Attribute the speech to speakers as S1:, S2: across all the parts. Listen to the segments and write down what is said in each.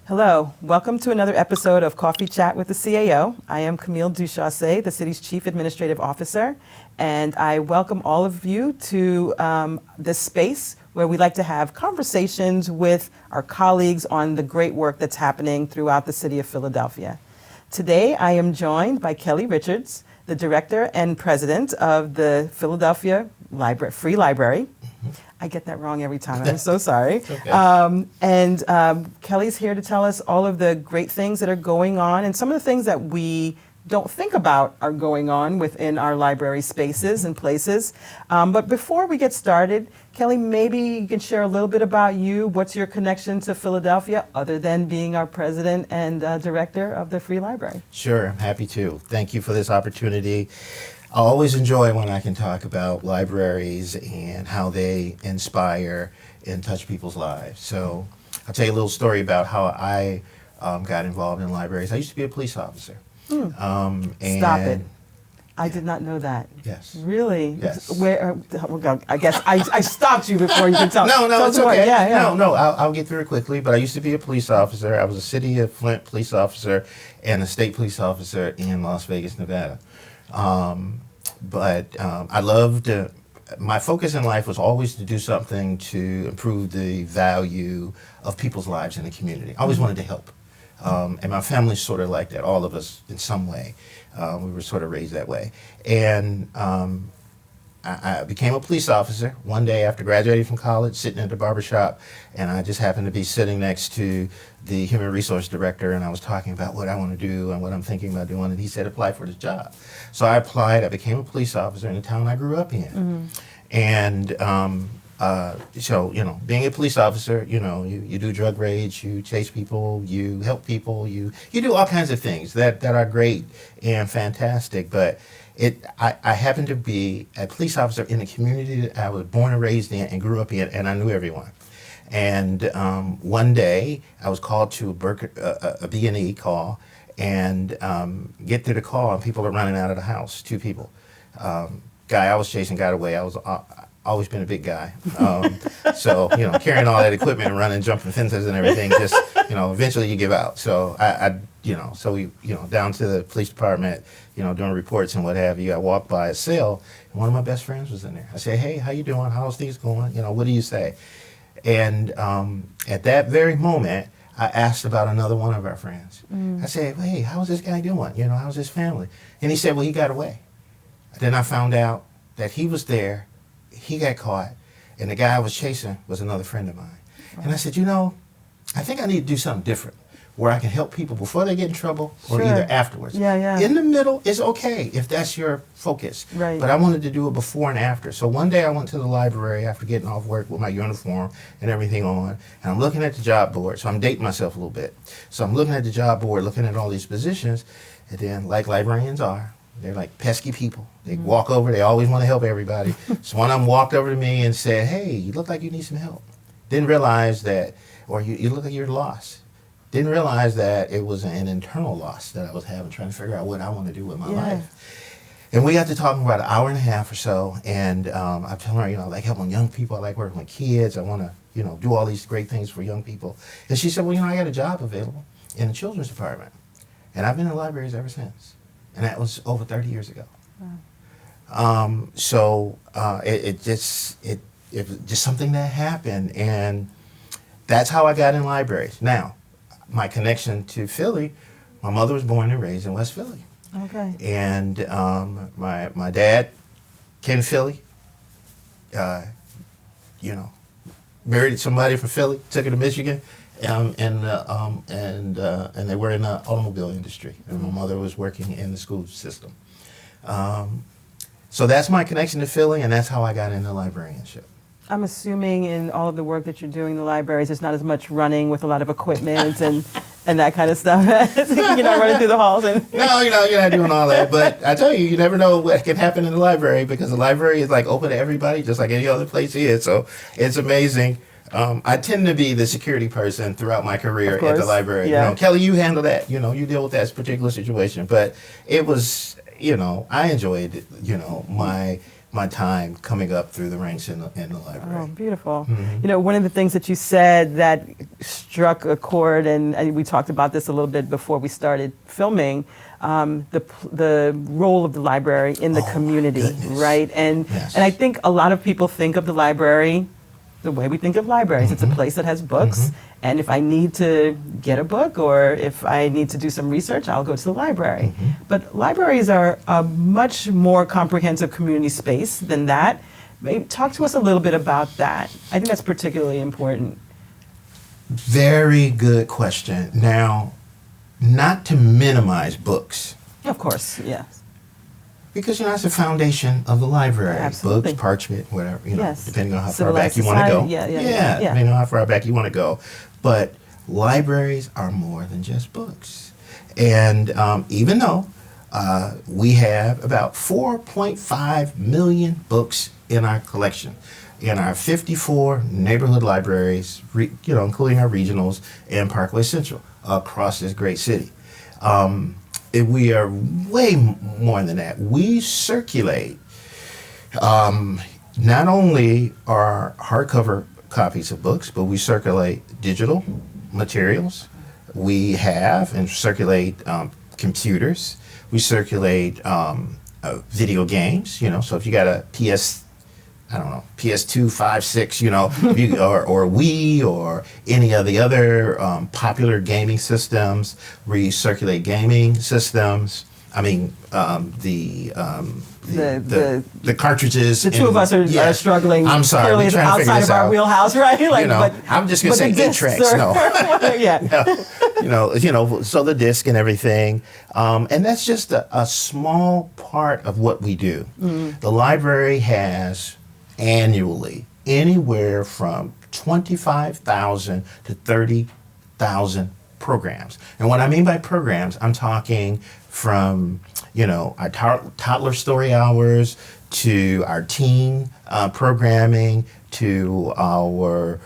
S1: Hello, welcome to another episode of Coffee Chat with the CAO. I am Camille Duchaussee, the city's Chief Administrative Officer, and I welcome all of you to this space where we like to have conversations with our colleagues on the great work that's happening throughout the city of Philadelphia. Today, I am joined by Kelly Richards, the Director and President of the Philadelphia Free Library. I get that wrong every time. I'm so sorry.
S2: Okay.
S1: Kelly's here to tell us all of the great things that are going on and some of the things that we don't think about are going on within our library spaces and places. But before we get started, Kelly, maybe you can share a little bit about you. What's your connection to Philadelphia other than being our president and director of the Free Library?
S2: Sure, I'm happy to. Thank you for this opportunity. I always enjoy when I can talk about libraries and how they inspire and touch people's lives. So I'll tell you a little story about how I got involved in libraries. I used to be a police officer.
S1: Stop it. I did not know that.
S2: Yes.
S1: Really?
S2: Yes.
S1: Where? I guess I stopped you before you could tell.
S2: No,
S1: tell
S2: it's
S1: us more.
S2: okay.
S1: Yeah.
S2: No, I'll get through it quickly. But I used to be a police officer. I was a city of Flint police officer and a state police officer in Las Vegas, Nevada. But I loved, my focus in life was always to do something to improve the value of people's lives in the community. I always wanted to help. And my family's sort of like that, all of us in some way. We were sort of raised that way. And I became a police officer one day after graduating from college, sitting at the barbershop, and I just happened to be sitting next to the human resource director, and I was talking about what I want to do and what I'm thinking about doing, and he said, apply for this job. So I applied. I became a police officer in the town I grew up in. Mm-hmm. And so, being a police officer, you do drug raids, you chase people, you help people, you do all kinds of things that are great and fantastic, but I happened to be a police officer in a community that I was born and raised in and grew up in, and I knew everyone. And one day, I was called to a B&E call, and get to the call, and people are running out of the house, 2 people. Guy I was chasing got away. I was always been a big guy. So, carrying all that equipment and running, jumping fences and everything, just, eventually you give out. So so we, down to the police department, doing reports and what have you. I walked by a cell, and one of my best friends was in there. I said, hey, how you doing? How's things going? What do you say? And at that very moment, I asked about another one of our friends. I said, hey, how's this guy doing? How's his family? And he said, well, he got away. Then I found out that he was there, he got caught, and the guy I was chasing was another friend of mine. And I said, I think I need to do something different where I can help people before they get in trouble or either afterwards.
S1: Yeah.
S2: In the middle is okay if that's your focus.
S1: Right.
S2: But I wanted to do it before and after. So one day I went to the library after getting off work with my uniform and everything on, and I'm looking at the job board. So I'm dating myself a little bit. So I'm looking at the job board, looking at all these positions, and then like librarians are, they're like pesky people. They walk over, they always want to help everybody. So one of them walked over to me and said, hey, you look like you need some help. Didn't realize that, or you look like you're lost. Didn't realize that it was an internal loss that I was having, trying to figure out what I want to do with my life. And we got to talking about an hour and a half or so, and I'm telling her, I like helping young people, I like working with kids, I want to, do all these great things for young people. And she said, well, I got a job available in the children's department. And I've been in libraries ever since. And that was over 30 years ago. Wow. It was just something that happened, and that's how I got in libraries. Now, my connection to Philly, my mother was born and raised in West Philly.
S1: Okay.
S2: And my dad came to Philly, married somebody from Philly, took her to Michigan, and they were in the automobile industry. And my mother was working in the school system. So that's my connection to Philly, and that's how I got into librarianship.
S1: I'm assuming in all of the work that you're doing in the libraries, there's not as much running with a lot of equipment and that kind of stuff. You're not running through the halls.
S2: No, you're not doing all that. But I tell you, you never know what can happen in the library, because the library is like open to everybody, just like any other place is. So it's amazing. I tend to be the security person throughout my career at the library.
S1: Yeah.
S2: Kelly, you handle that. You deal with that particular situation. But it was, I enjoyed, my time coming up through the ranks in the library.
S1: Oh, beautiful. You know, one of the things that you said that struck a chord, and we talked about this a little bit before we started filming, the role of the library in the community,
S2: goodness.
S1: right? And
S2: Yes.
S1: and I think a lot of people think of the library the way we think of libraries. It's a place that has books, and if I need to get a book or if I need to do some research, I'll go to the library. But libraries are a much more comprehensive community space than that. Maybe talk to us a little bit about that. I think that's particularly important.
S2: Very good question. Now, not to minimize books,
S1: Of course, yes.
S2: because that's the foundation of the library.
S1: Absolutely.
S2: Books, parchment, whatever,
S1: Yes.
S2: depending on how far
S1: Civilized
S2: back you want to go.
S1: society, yeah.
S2: Depending on how far back you want to go. But libraries are more than just books. And even though we have about 4.5 million books in our collection, in our 54 neighborhood libraries, including our regionals and Parkway Central across this great city. We are way more than that. We circulate not only our hardcover copies of books, but we circulate digital materials. We have and circulate computers. We circulate video games. So if you got a PS2, 5, 6, or Wii or any of the other popular gaming systems. We circulate gaming systems. I mean, the cartridges.
S1: The two of us are struggling.
S2: I'm sorry.
S1: Clearly,
S2: we're
S1: it's
S2: trying to figure
S1: outside
S2: this
S1: of our
S2: out.
S1: wheelhouse, right?
S2: I'm just gonna say 8 tracks. No.
S1: Yeah.
S2: So the disc and everything, and that's just a small part of what we do. The library has annually anywhere from 25,000 to 30,000 programs. And what I mean by programs, I'm talking from our toddler story hours to our teen programming to our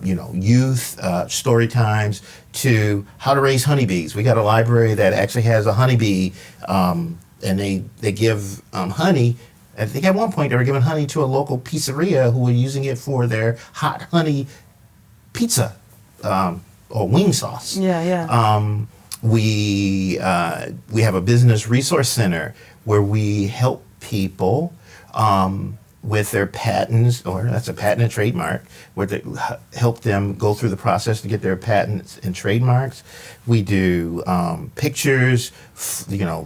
S2: youth story times to how to raise honeybees. We got a library that actually has a honeybee, and they give honey. I think at one point they were giving honey to a local pizzeria who were using it for their hot honey pizza or wing sauce.
S1: Yeah.
S2: We have a business resource center where we help people with their patents, or that's a patent and trademark, where they help them go through the process to get their patents and trademarks. We do pictures,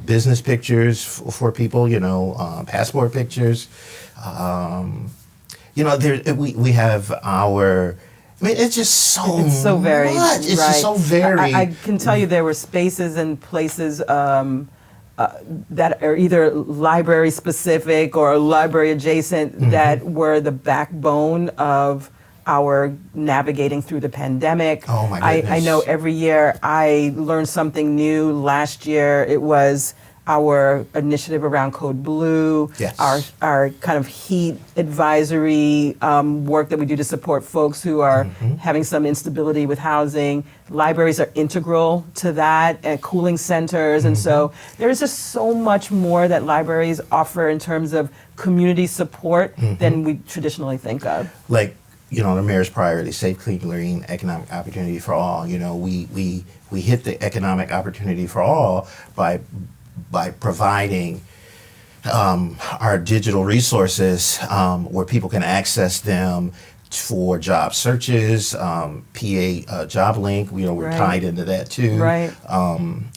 S2: business pictures for people, passport pictures. We have our. I mean, it's just so
S1: It's so varied.
S2: much. It's
S1: right.
S2: just so varied.
S1: I can tell you there were spaces and places that are either library specific or library adjacent that were the backbone of our navigating through the pandemic.
S2: Oh my goodness.
S1: I know every year I learn something new. Last year it was our initiative around Code Blue,
S2: Yes.
S1: our kind of heat advisory work that we do to support folks who are having some instability with housing. Libraries are integral to that, and cooling centers. And so there's just so much more that libraries offer in terms of community support than we traditionally think of.
S2: Like, the mayor's priority, safe, clean, green, economic opportunity for all. We hit the economic opportunity for all by providing our digital resources where people can access them for job searches, PA Job Link, we're
S1: Right.
S2: tied into that too.
S1: Right.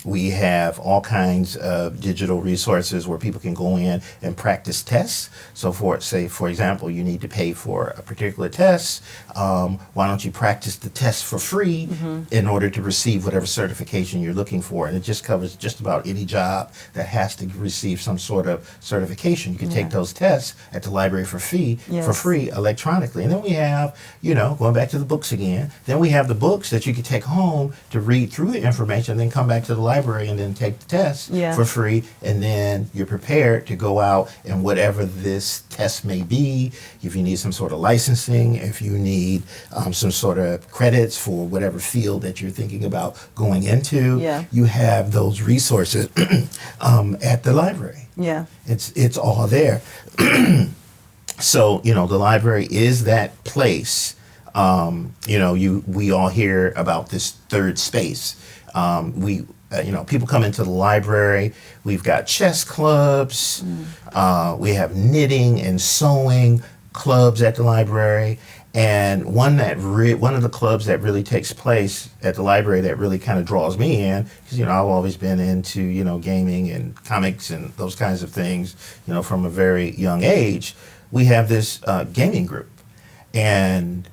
S2: We have all kinds of digital resources where people can go in and practice tests. So for example, you need to pay for a particular test. Why don't you practice the test for free in order to receive whatever certification you're looking for? And it just covers just about any job that has to receive some sort of certification. You can take those tests at the library for free
S1: Yes.
S2: electronically. And then we have, going back to the books again, then we have the books that you can take home to read through the information, then come back to the library and then take the test for free. And then you're prepared to go out and whatever this test may be, if you need some sort of licensing, if you need some sort of credits for whatever field that you're thinking about going into, you have those resources at the library.
S1: Yeah.
S2: It's all there. So, the library is that place. We all hear about this third space. People come into the library. We've got chess clubs. We have knitting and sewing clubs at the library. And one of the clubs that really takes place at the library that really kind of draws me in, because I've always been into gaming and comics and those kinds of things, from a very young age. We have this gaming group, and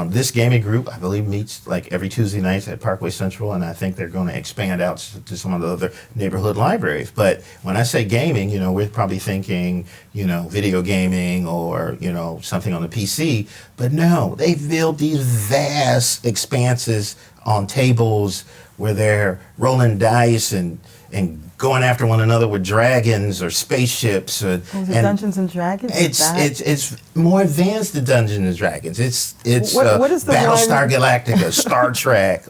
S2: this gaming group, I believe, meets like every Tuesday nights at Parkway Central, and I think they're going to expand out to some of the other neighborhood libraries. But when I say gaming, we're probably thinking, video gaming or, something on the PC. But no, they build these vast expanses on tables where they're rolling dice and going after one another with dragons or spaceships.
S1: And Dungeons and Dragons?
S2: It's more advanced than Dungeons and Dragons. It's
S1: what is the
S2: Battlestar Galactica, Star Trek,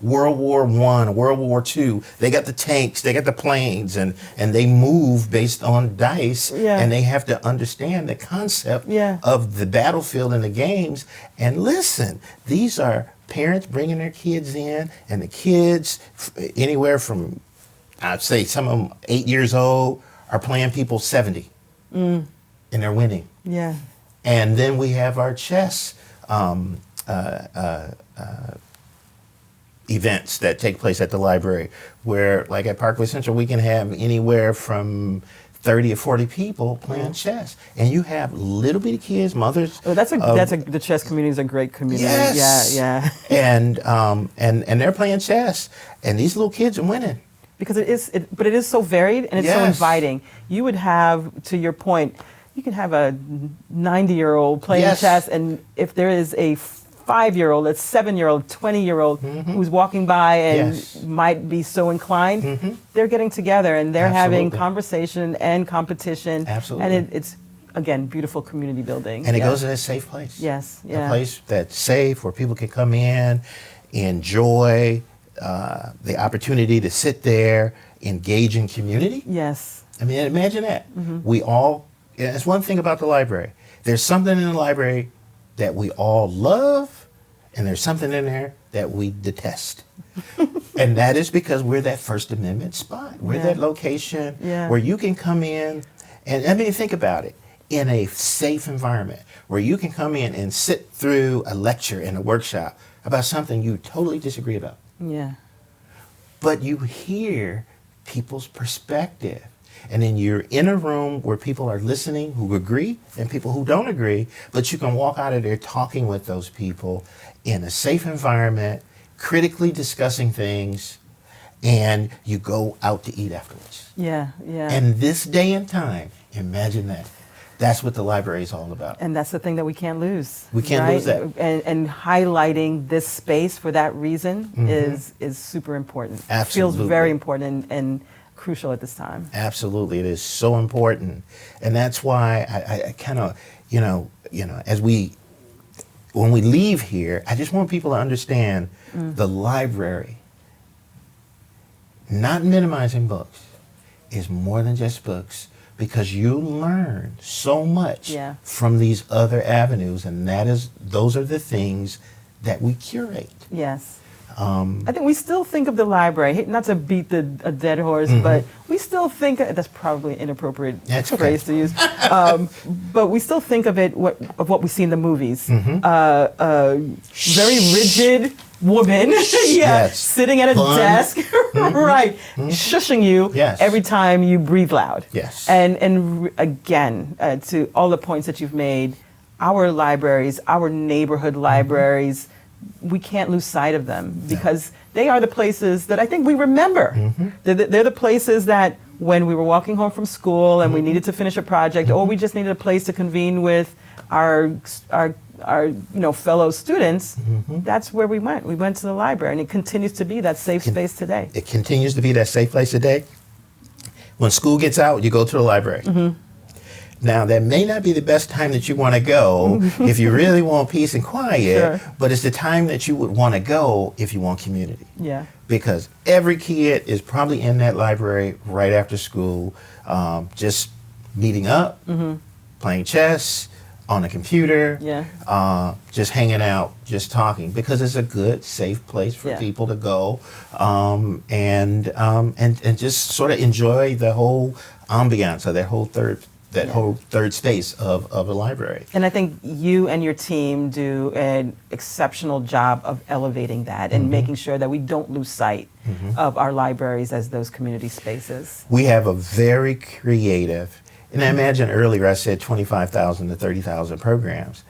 S2: World War I, World War II. They got the tanks, they got the planes, and they move based on dice, and they have to understand the concept of the battlefield and the games. And listen, these are parents bringing their kids in, and the kids, anywhere from, I'd say some of them 8 years old, are playing people 70, and they're winning.
S1: Yeah.
S2: And then we have our chess events that take place at the library, where, like at Parkway Central, we can have anywhere from 30 or 40 people playing chess, and you have little bitty kids, mothers.
S1: Oh, the chess community is a great community.
S2: Yes.
S1: Yeah.
S2: And they're playing chess, and these little kids are winning.
S1: Because it is so varied and it's so inviting. You would have, to your point, you can have a 90-year-old playing chess, and if there is a 5-year-old, a 7-year-old, 20-year-old who's walking by and might be so inclined, they're getting together and they're having conversation and competition.
S2: Absolutely.
S1: And it's, again, beautiful community building.
S2: And it goes in a safe place.
S1: Yes.
S2: A place that's safe, where people can come in, enjoy the opportunity to sit there, engage in community.
S1: Yes.
S2: I mean, imagine that. That's one thing about the library. There's something in the library that we all love, and there's something in there that we detest. And that is because we're that First Amendment spot. We're that location where you can come in, and I mean, think about it, in a safe environment where you can come in and sit through a lecture and a workshop about something you totally disagree about.
S1: Yeah.
S2: But you hear people's perspective. And then you're in a room where people are listening who agree and people who don't agree, but you can walk out of there talking with those people in a safe environment, critically discussing things, and you go out to eat afterwards.
S1: Yeah.
S2: And this day and time, imagine that. That's what the library is all about.
S1: And that's the thing that we can't lose.
S2: We can't lose that.
S1: And highlighting this space for that reason is super important.
S2: Absolutely.
S1: It feels very important and crucial at this time.
S2: Absolutely. It is so important. And that's why I kind of, when we leave here, I just want people to understand the library, not minimizing books, is more than just books. Because you learn so much from these other avenues, and those are the things that we curate.
S1: Yes. I think we still think of the library, not to beat a dead horse, but we still think, that's probably an inappropriate phrase to use, but we still think of it, of what we see in the movies. Very rigid woman, sitting at a desk, right, shushing you every time you breathe loud.
S2: Yes.
S1: And again, to all the points that you've made, our libraries, our neighborhood libraries, we can't lose sight of them because they are the places that I think we remember. They're the places that when we were walking home from school and we needed to finish a project, or we just needed a place to convene with our our fellow students, that's where we went. We went to the library, and it continues to be that safe space today.
S2: It continues to be that safe place today. When school gets out, you go to the library. Now, that may not be the best time that you want to go if you really want peace and quiet, but it's the time that you would want to go if you want community.
S1: Yeah.
S2: Because every kid is probably in that library right after school, just meeting up, playing chess, on a computer, just hanging out, just talking, because it's a good, safe place for people to go and just sort of enjoy the whole ambiance of that whole third space of a library.
S1: And I think you and your team do an exceptional job of elevating that and making sure that we don't lose sight of our libraries as those community spaces.
S2: We have a very creative, and I imagine earlier I said 25,000 to 30,000 programs.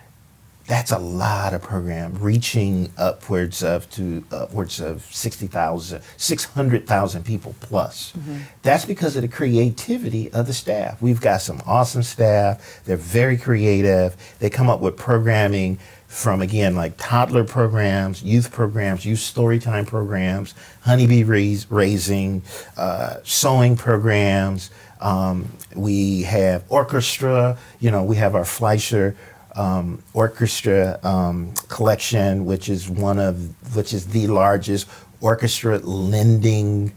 S2: That's a lot of program, reaching upwards of 60,000, 600,000 people plus. That's because of the creativity of the staff. We've got some awesome staff. They're very creative. They come up with programming from, again, like toddler programs, youth storytime programs, honeybee raising, sewing programs. We have orchestra. We have our Fleischer orchestra collection, which is the largest orchestra lending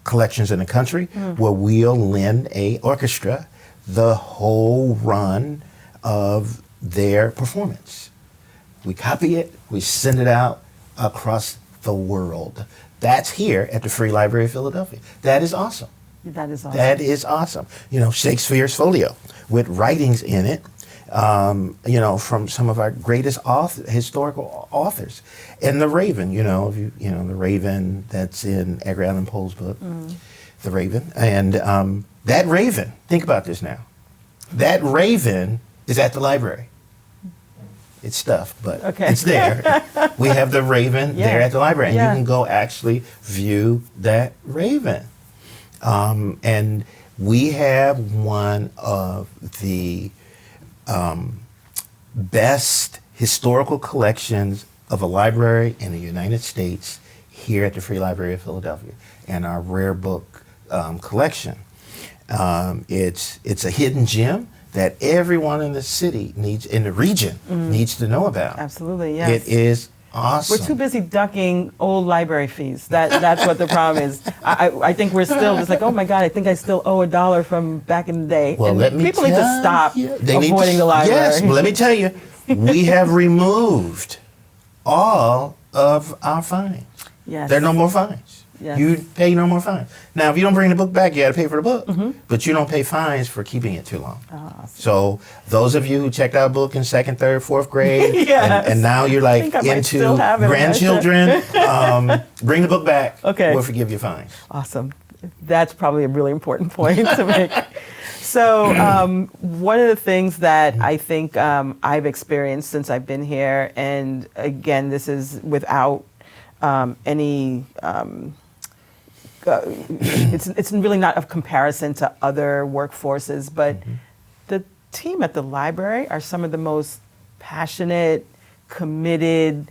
S2: collections in the country, where we'll lend a orchestra the whole run of their performance. We copy it, we send it out across the world. That's here at the Free Library of Philadelphia. That is awesome.
S1: That is awesome.
S2: That is awesome. Shakespeare's folio with writings in it, from some of our greatest historical authors. And The Raven, The Raven that's in Edgar Allan Poe's book, The Raven. And that Raven, think about this now. That Raven is at the library. It's stuffed, but it's there. We have the Raven there at the library, and you can go actually view that Raven. And we have one of the best historical collections of a library in the United States here at the Free Library of Philadelphia, and our rare book collection. It's a hidden gem that everyone in the city in the region needs to know about.
S1: Absolutely, yes.
S2: It is awesome.
S1: We're too busy ducking old library fees. That's what the problem is. I think we're still just like, oh my God, I think I still owe $1 from back in the day.
S2: Well,
S1: and people need to stop avoiding the library.
S2: Yes, well, let me tell you, we have removed all of our fines.
S1: Yes.
S2: There are no more fines.
S1: Yes.
S2: You pay no more fines. Now, if you don't bring the book back, you got to pay for the book, but you don't pay fines for keeping it too long. So those of you who checked out a book in 2nd, 3rd, 4th grade, and now you're like into grandchildren, bring the book back.
S1: Okay.
S2: We'll forgive your fines.
S1: Awesome. That's probably a really important point to make. So one of the things that I think I've experienced since I've been here, and again, this is without any it's really not of comparison to other workforces, but the team at the library are some of the most passionate, committed,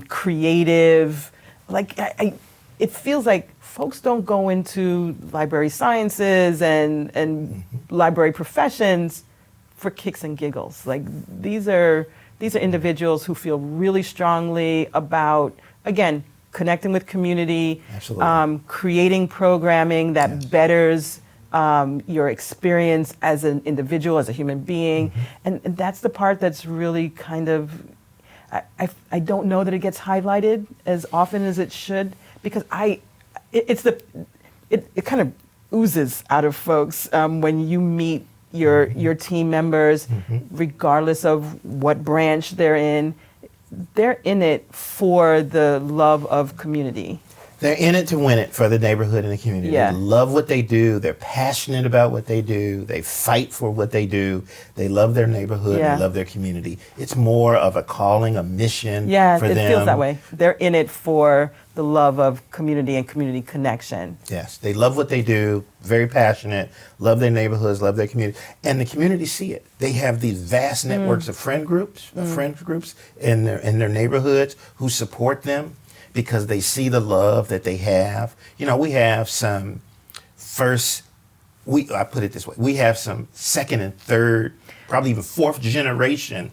S1: creative. Like it feels like folks don't go into library sciences and library professions for kicks and giggles. Like these are individuals who feel really strongly about, again, connecting with community, creating programming that betters your experience as an individual, as a human being. And that's the part that's really kind of, I don't know that it gets highlighted as often as it should, because it kind of oozes out of folks when you meet your team members, regardless of what branch they're in it for the love of community.
S2: They're in it to win it for the neighborhood and the community.
S1: Yeah.
S2: They love what they do. They're passionate about what they do. They fight for what they do. They love their neighborhood.
S1: Yeah.
S2: They love their community. It's more of a calling, a mission
S1: Yeah,
S2: for
S1: it
S2: them.
S1: feels that way. They're in it for the love of community and community connection.
S2: Yes, they love what they do, very passionate, love their neighborhoods, love their community, and the community see it. They have these vast networks of friend groups in their neighborhoods who support them because they see the love that they have. You know, we have some I put it this way, we have some second and third, probably even fourth generation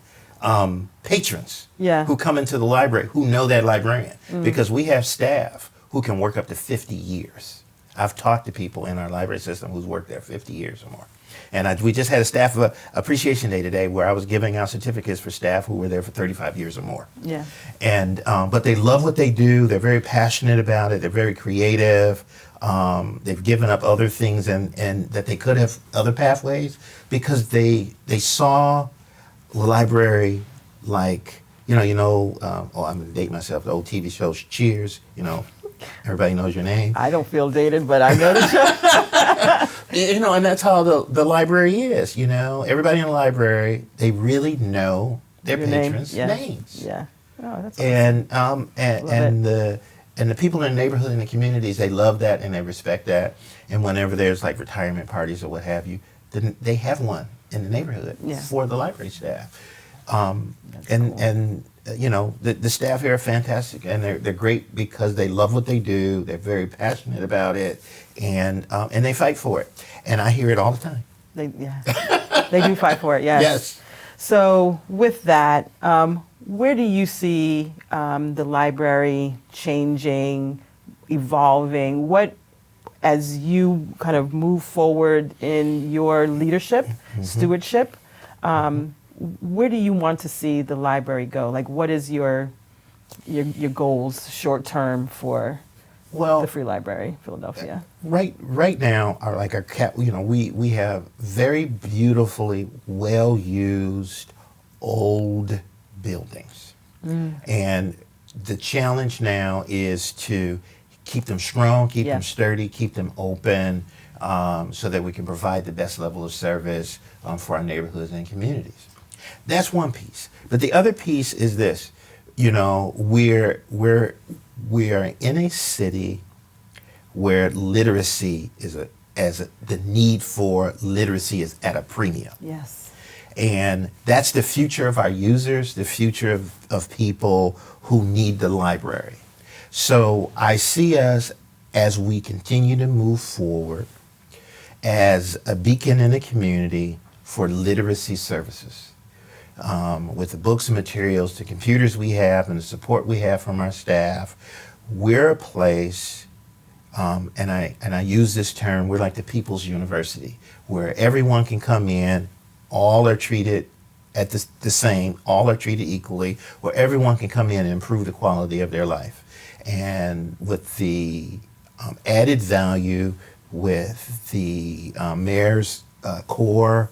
S2: patrons who come into the library who know that librarian because we have staff who can work up to 50 years. I've talked to people in our library system who's worked there 50 years or more. And we just had a staff appreciation day today where I was giving out certificates for staff who were there for 35 years or more.
S1: Yeah.
S2: And but they love what they do. They're very passionate about it. They're very creative. They've given up other things and that they could have other pathways because they saw the library like, I'm going to date myself, the old TV show Cheers, everybody knows your name.
S1: I don't feel dated, but I know the show.
S2: And that's how the library is, Everybody in the library, they really know their patrons' names.
S1: Yeah. Oh, that's awesome.
S2: And the people in the neighborhood and the communities, they love that and they respect that. And whenever there's like retirement parties or what have you, then they have one in the neighborhood for the library staff. The staff here are fantastic, and they're great because they love what they do. They're very passionate about it, and they fight for it. And I hear it all the time.
S1: They do fight for it. Yes.
S2: Yes.
S1: So with that, where do you see the library changing, evolving? What, as you kind of move forward in your leadership, stewardship, where do you want to see the library go? Like, what is your goals short term for the Free Library, Philadelphia?
S2: Right now, we have very beautifully well used old buildings, and the challenge now is to keep them strong, keep them sturdy, keep them open, so that we can provide the best level of service for our neighborhoods and communities. That's one piece. But the other piece is this, we are in a city where literacy the need for literacy is at a premium.
S1: Yes.
S2: And that's the future of our users, the future of people who need the library. So I see us as we continue to move forward as a beacon in the community for literacy services. With the books and materials, the computers we have, and the support we have from our staff, we're a place, and I use this term, we're like the people's university, where everyone can come in, all are treated at the same, all are treated equally, where everyone can come in and improve the quality of their life. And with the added value, with the mayor's core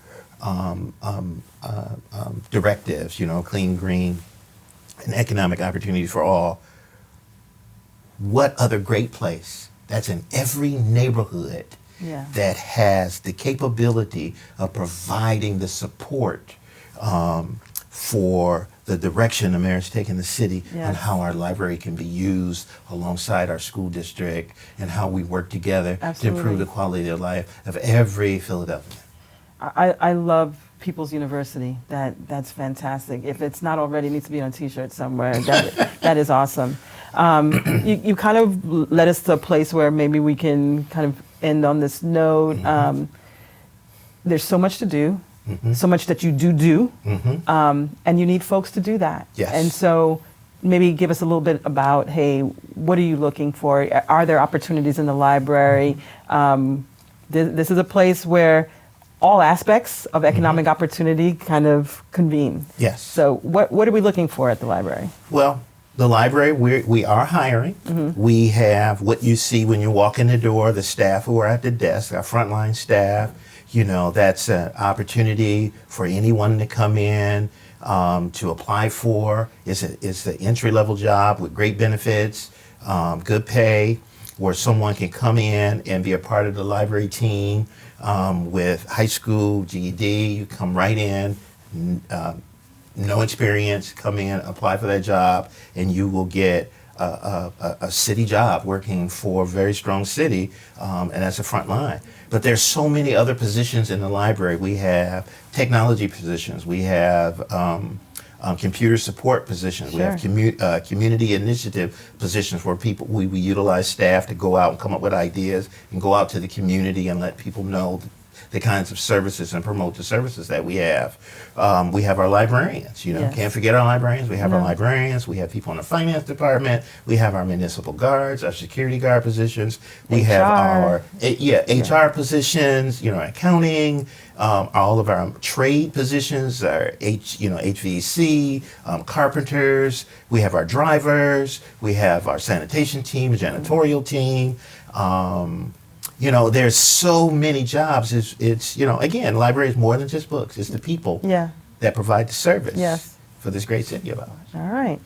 S2: directives, clean, green, and economic opportunities for all. What other great place that's in every neighborhood that has the capability of providing the support for the direction the mayor's taking the city on how our library can be used alongside our school district and how we work together to improve the quality of life of every Philadelphian.
S1: I love People's University. That's fantastic. If it's not already, it needs to be on a T-shirt somewhere. That is awesome. You kind of led us to a place where maybe we can kind of end on this note. There's so much to do, so much that you do, and you need folks to do that.
S2: Yes.
S1: And so maybe give us a little bit about, hey, what are you looking for? Are there opportunities in the library? This is a place where all aspects of economic opportunity kind of convene.
S2: Yes.
S1: So what are we looking for at the library?
S2: Well, the library, we are hiring. We have what you see when you walk in the door, the staff who are at the desk, our frontline staff. That's an opportunity for anyone to come in to apply for. It's an entry-level job with great benefits. good pay, where someone can come in and be a part of the library team with high school, GED. You come right in, no experience, come in, apply for that job, and you will get a city job working for a very strong city, and that's the front line. But there's so many other positions in the library. We have technology positions. We have computer support positions.
S1: Sure.
S2: We have community initiative positions where people we utilize staff to go out and come up with ideas and go out to the community and let people know the kinds of services and promote the services that we have. We have our librarians,
S1: Yes.
S2: Can't forget our librarians. We have our
S1: No.
S2: librarians. We have people in the finance department. We have our municipal guards, our security guard positions. We have our HR positions, accounting, all of our trade positions, our HVAC, carpenters. We have our drivers. We have our sanitation team, janitorial team. There's so many jobs. It's again, library is more than just books. It's the people that provide the service for this great city of ours.
S1: All right.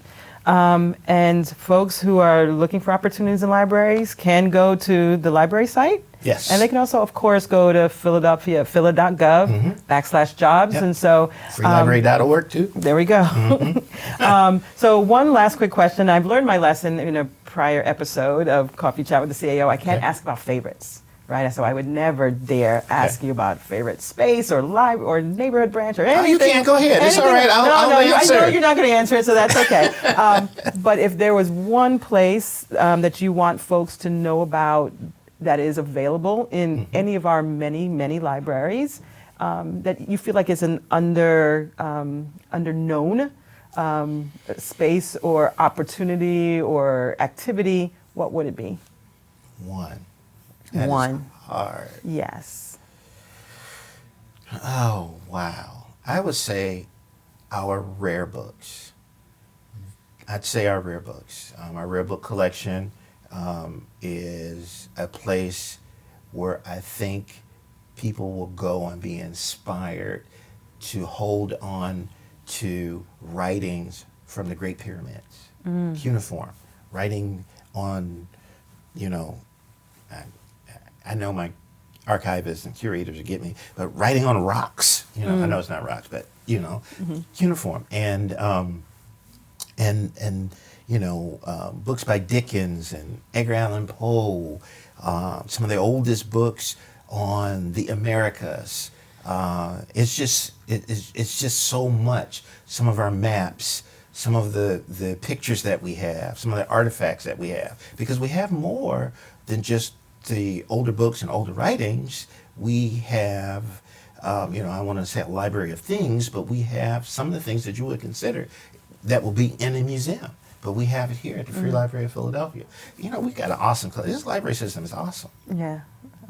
S1: And folks who are looking for opportunities in libraries can go to the library site.
S2: Yes.
S1: And they can also, of course, go to Philadelphia, phila.gov/jobs.
S2: Yep.
S1: And so
S2: freelibrary.org too.
S1: there we go. So one last quick question. I've learned my lesson in a prior episode of Coffee Chat with the CAO. I can't ask about favorites. Right, so I would never dare ask you about favorite space or or neighborhood branch or anything.
S2: Oh, you can go ahead. It's all right. I'll answer.
S1: I know you're not going to answer it, so that's okay. But if there was one place that you want folks to know about that is available in any of our many, many libraries, that you feel like is an underknown space or opportunity or activity, what would it be?
S2: One.
S1: That is
S2: hard.
S1: Yes.
S2: Oh, wow. I would say our rare books. I'd say our rare books. Our rare book collection is a place where I think people will go and be inspired to hold on to writings from the Great Pyramids. Cuneiform, writing on, I know my archivists and curators will get me, but writing on rocks, I know it's not rocks, but cuneiform and books by Dickens and Edgar Allan Poe, some of the oldest books on the Americas. It's just so much. Some of our maps, some of the pictures that we have, some of the artifacts that we have, because we have more than just the older books and older writings. We have, I want to say a library of things, but we have some of the things that you would consider that will be in a museum. But we have it here at the Free Library of Philadelphia. We've got an awesome this library system is awesome.
S1: Yeah.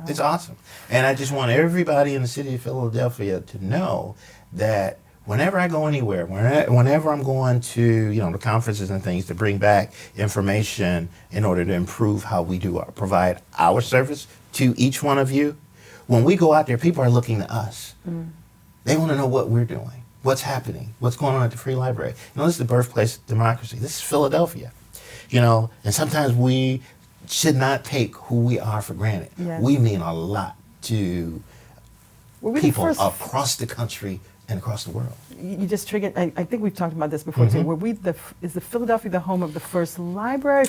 S2: It's awesome. And I just want everybody in the city of Philadelphia to know that whenever I go anywhere, whenever I'm going to, the conferences and things to bring back information in order to improve how we provide our service to each one of you, when we go out there, people are looking to us. They want to know what we're doing, what's happening, what's going on at the Free Library. This is the birthplace of democracy. This is Philadelphia. And sometimes we should not take who we are for granted.
S1: Yes.
S2: We mean a lot to people across the country and across the world.
S1: You just triggered, I think we've talked about this before too. Is the Philadelphia the home of the first library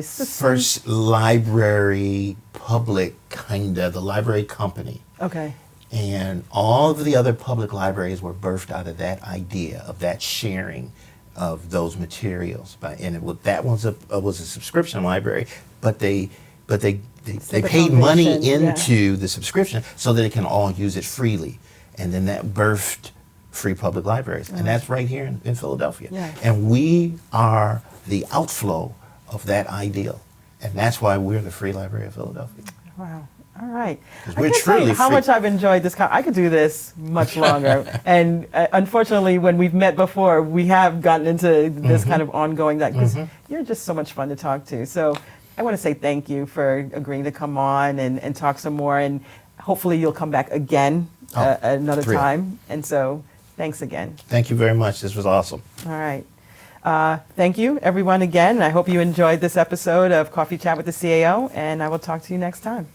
S1: system?
S2: First library, public, the library company.
S1: Okay.
S2: And all of the other public libraries were birthed out of that idea of that sharing of those materials. That was a subscription library, but they paid money into the subscription so that they can all use it freely. And then that birthed free public libraries. And that's right here in Philadelphia.
S1: Yeah.
S2: And we are the outflow of that ideal. And that's why we're the Free Library of Philadelphia.
S1: Wow. All right.
S2: We're
S1: I can't tell you how much I've enjoyed this. I could do this much longer. And unfortunately, when we've met before, we have gotten into this kind of ongoing, because you're just so much fun to talk to. So I want to say thank you for agreeing to come on and talk some more. And hopefully you'll come back again another time. And so thanks again.
S2: Thank you very much. This was awesome.
S1: All right. Thank you, everyone, again. I hope you enjoyed this episode of Coffee Chat with the CAO, and I will talk to you next time.